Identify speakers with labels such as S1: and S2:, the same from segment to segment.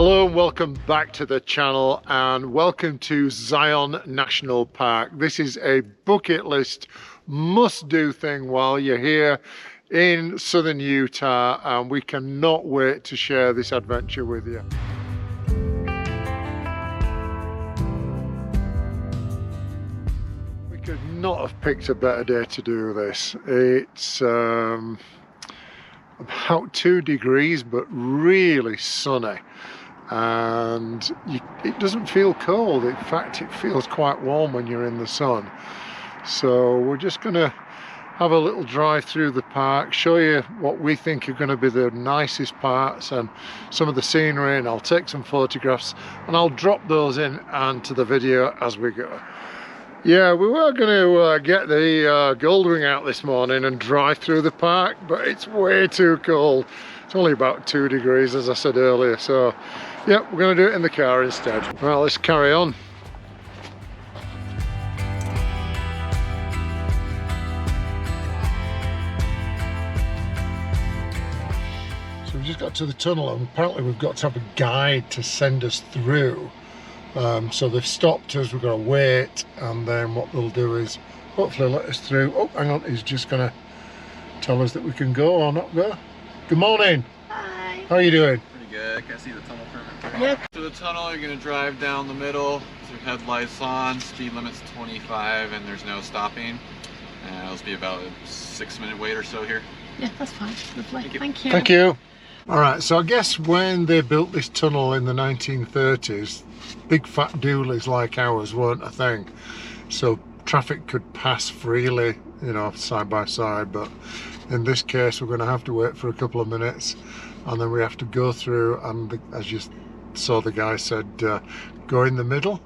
S1: Hello and welcome back to the channel, and welcome to Zion National Park. This is a bucket list must-do thing while you're here in southern Utah, and we cannot wait to share this adventure with you. We could not have picked a better day to do this. It's about 2 degrees but really sunny, and it doesn't feel cold. In fact, it feels quite warm when you're in the sun. So we're just going to have a little drive through the park, show you what we think are going to be the nicest parts and some of the scenery, and I'll take some photographs and I'll drop those in and to the video as we go. Yeah, we were going to get the gold ring out this morning and drive through the park, but it's way too cold. It's only about 2 degrees, as I said earlier, so yeah, we're going to do it in the car instead. Well, let's carry on. So we've just got to the tunnel, and apparently we've got to have a guide to send us through. So they've stopped us, we've got to wait, and then what they'll do is hopefully let us through. Oh, hang on, he's just going to tell us that we can go or not go. Good morning.
S2: Hi.
S1: How are you doing?
S2: Pretty good. Can I see the tunnel permit?
S1: Yep.
S2: To the tunnel, you're going to drive down the middle with your headlights on. Speed limit's 25 and there's no stopping. It'll be about a 6-minute wait or so here.
S3: Yeah, that's fine. Lovely. Thank you.
S1: Thank you. All right, so I guess when they built this tunnel in the 1930s, big fat dualies like ours weren't a thing. So traffic could pass freely, you know, side by side, but in this case we're going to have to wait for a couple of minutes, and then we have to go through, and as you saw, the guy said go in the middle.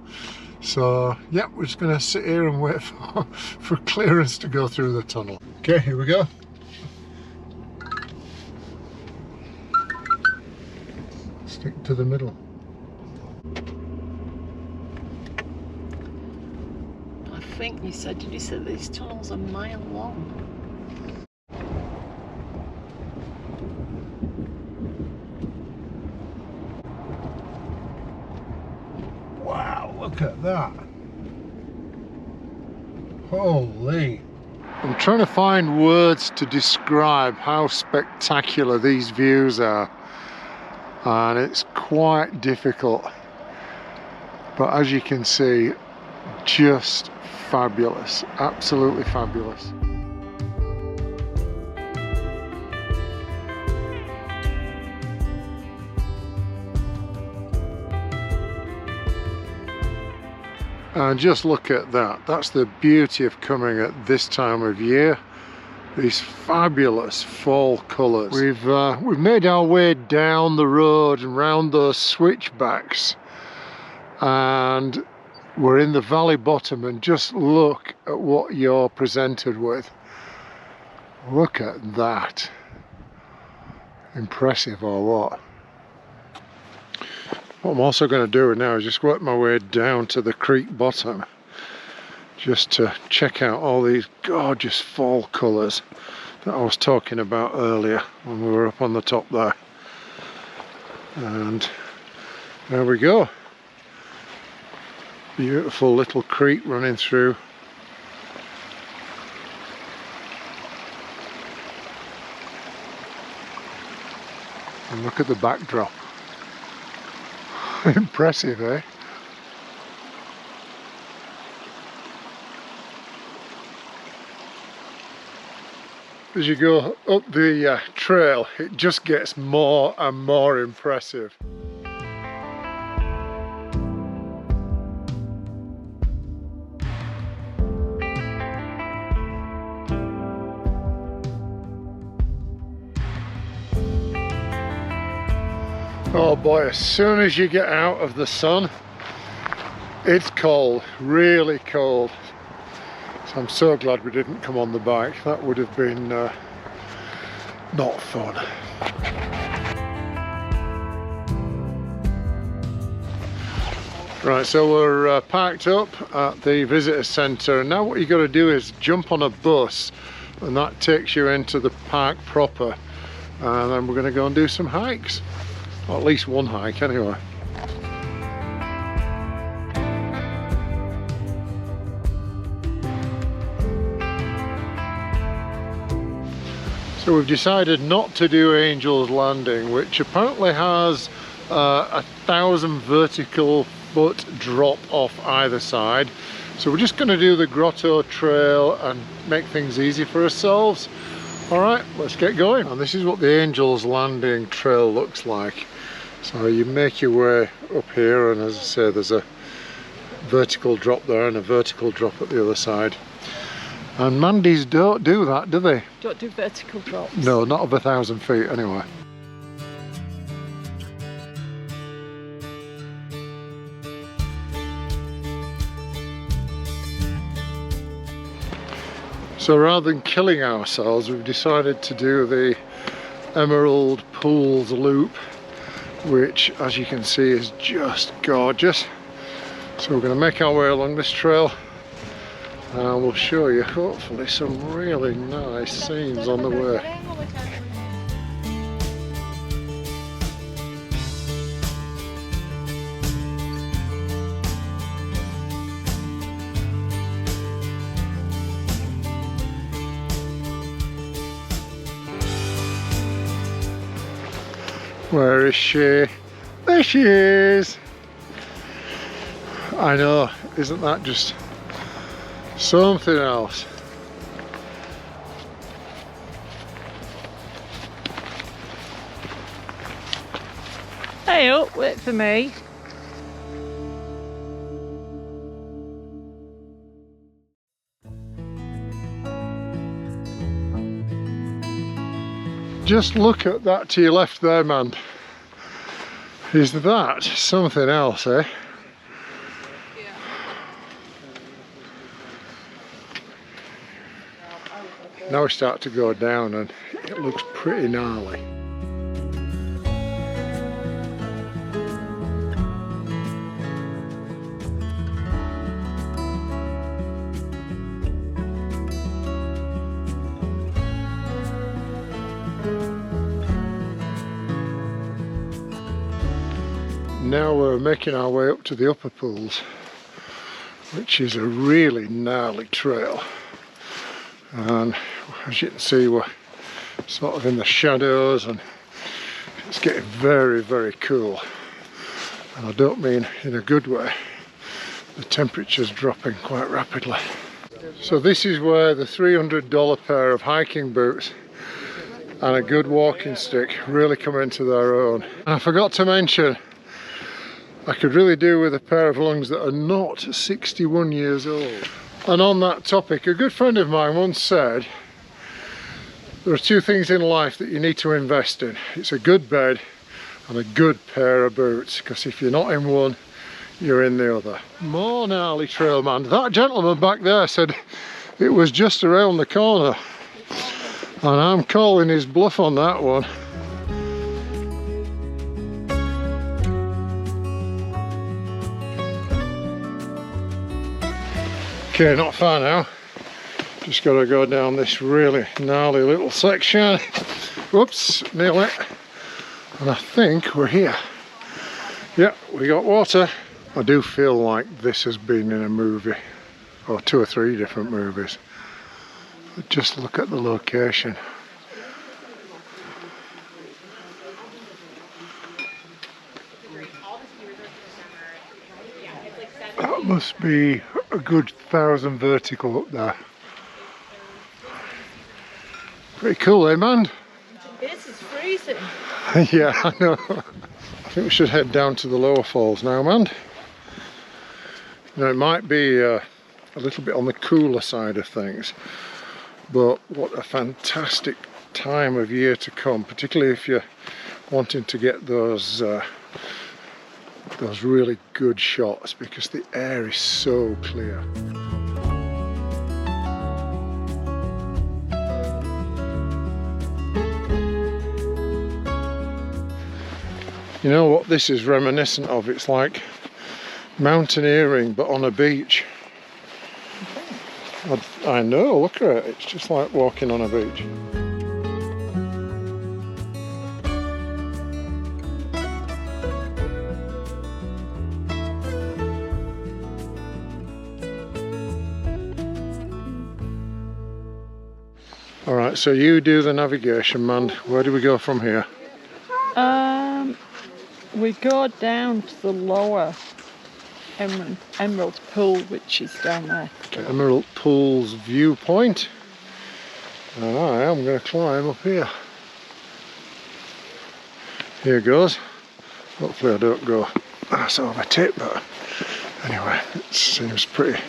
S1: So yeah, we're just going to sit here and wait for clearance to go through the tunnel. Okay, here we go. Stick to the middle.
S3: I think you said, did you say these tunnels are a mile long?
S1: Wow, look at that. Holy. I'm trying to find words to describe how spectacular these views are, and it's quite difficult, but as you can see, just fabulous, absolutely fabulous. And just look at that. That's the beauty of coming at this time of year. These fabulous fall colours. We've made our way down the road and round those switchbacks, and we're in the valley bottom, and just look at what you're presented with. Look at that. Impressive or what? What I'm also going to do now is just work my way down to the creek bottom, just to check out all these gorgeous fall colours that I was talking about earlier when we were up on the top there. And there we go. Beautiful little creek running through. And look at the backdrop. Impressive, eh? As you go up the trail, it just gets more and more impressive. Oh boy, as soon as you get out of the sun, it's cold, really cold. So I'm so glad we didn't come on the bike. That would have been not fun. Right, so we're parked up at the visitor centre, and now what you've got to do is jump on a bus, and that takes you into the park proper, and then we're going to go and do some hikes. Or at least one hike anyway. So we've decided not to do Angel's Landing, which apparently has 1,000 vertical foot drop off either side. So we're just going to do the Grotto Trail and make things easy for ourselves. Alright, let's get going. And this is what the Angel's Landing Trail looks like. So you make your way up here, and as I say, there's a vertical drop there and a vertical drop at the other side. And Mandy's don't do that, do they?
S3: Don't do vertical drops.
S1: No, not of 1,000 feet anyway. So rather than killing ourselves, we've decided to do the Emerald Pools Loop, which, as you can see, is just gorgeous. So we're going to make our way along this trail, and we'll show you hopefully some really nice scenes on the way. Where is she? There she is! I know, isn't that just something else?
S3: Hey up, wait for me.
S1: Just look at that to your left there, man. Is that something else, eh? Now we start to go down and it looks pretty gnarly. Now we're making our way up to the upper pools, which is a really gnarly trail. And as you can see, we're sort of in the shadows and it's getting very, very cool. And I don't mean in a good way. The temperature's dropping quite rapidly. So this is where the $300 pair of hiking boots and a good walking stick really come into their own. And I forgot to mention, I could really do with a pair of lungs that are not 61 years old. And on that topic, a good friend of mine once said, there are two things in life that you need to invest in. It's a good bed and a good pair of boots, because if you're not in one, you're in the other. More gnarly trail, man. That gentleman back there said it was just around the corner. And I'm calling his bluff on that one. Okay, not far now. Just got to go down this really gnarly little section. Whoops, nearly. And I think we're here. Yeah, we got water. I do feel like this has been in a movie, or 2 or 3 different movies. But just look at the location. That must be a good 1,000 vertical up there. Pretty cool, eh, man?
S3: This is freezing.
S1: Yeah, I know. I think we should head down to the lower falls now, man. Now, it might be a little bit on the cooler side of things, but what a fantastic time of year to come, particularly if you're wanting to get those really good shots, because the air is so clear. You know what this is reminiscent of? It's like mountaineering but on a beach. I know, look at it, it's just like walking on a beach. so you do the navigation, man. Where do we go from here?
S3: We go down to the lower Emerald Pool, which is down there.
S1: To Emerald Pool's viewpoint. And I am going to climb up here. Here goes. Hopefully I don't go ass over tip, but anyway, it seems pretty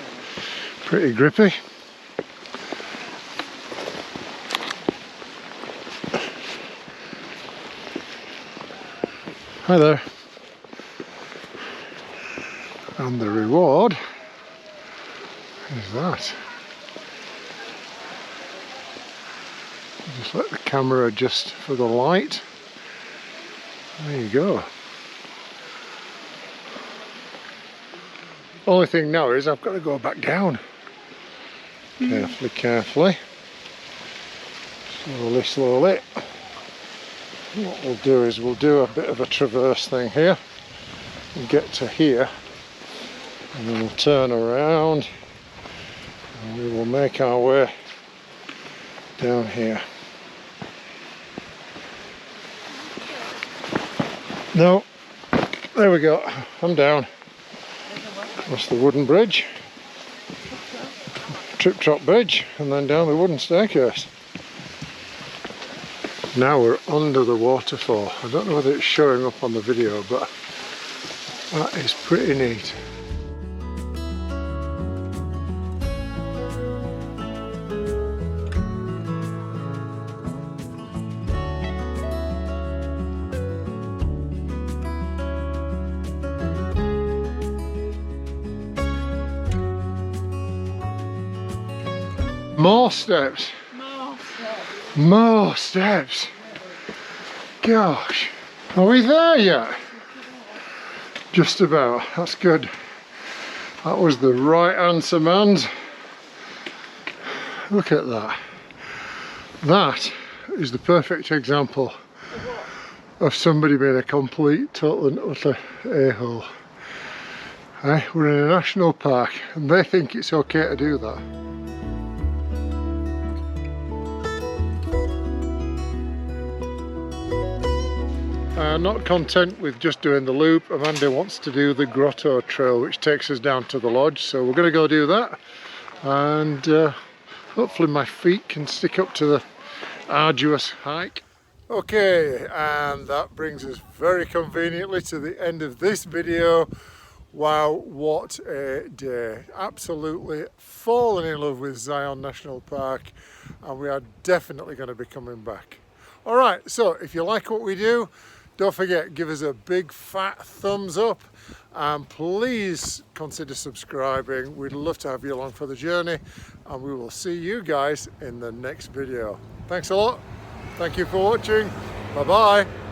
S1: grippy. Hi there. And the reward is that. Just let the camera adjust for the light. There you go. Only thing now is I've got to go back down. Carefully, carefully. Slowly, slowly. What we'll do is we'll do a bit of a traverse thing here. We'll get to here and then we'll turn around and we will make our way down here. No, there we go, I'm down. That's the wooden bridge, trip top bridge, and then down the wooden staircase. Now we're under the waterfall. I don't know whether it's showing up on the video, but that is pretty neat. More steps. More steps. Gosh. Are we there yet? Just about. That's good. That was the right answer, man. Look at that. That is the perfect example of somebody being a complete, total and utter a-hole. We're in a national park and they think it's okay to do that. Not content with just doing the loop, Amanda wants to do the grotto trail, which takes us down to the lodge, so we're going to go do that, and hopefully my feet can stick up to the arduous hike. Okay, and that brings us very conveniently to the end of this video. Wow, what a day. Absolutely fallen in love with Zion National Park, and we are definitely going to be coming back. Alright, so if you like what we do, don't forget, give us a big fat thumbs up and please consider subscribing. We'd love to have you along for the journey, and we will see you guys in the next video. Thanks a lot. Thank you for watching. Bye bye.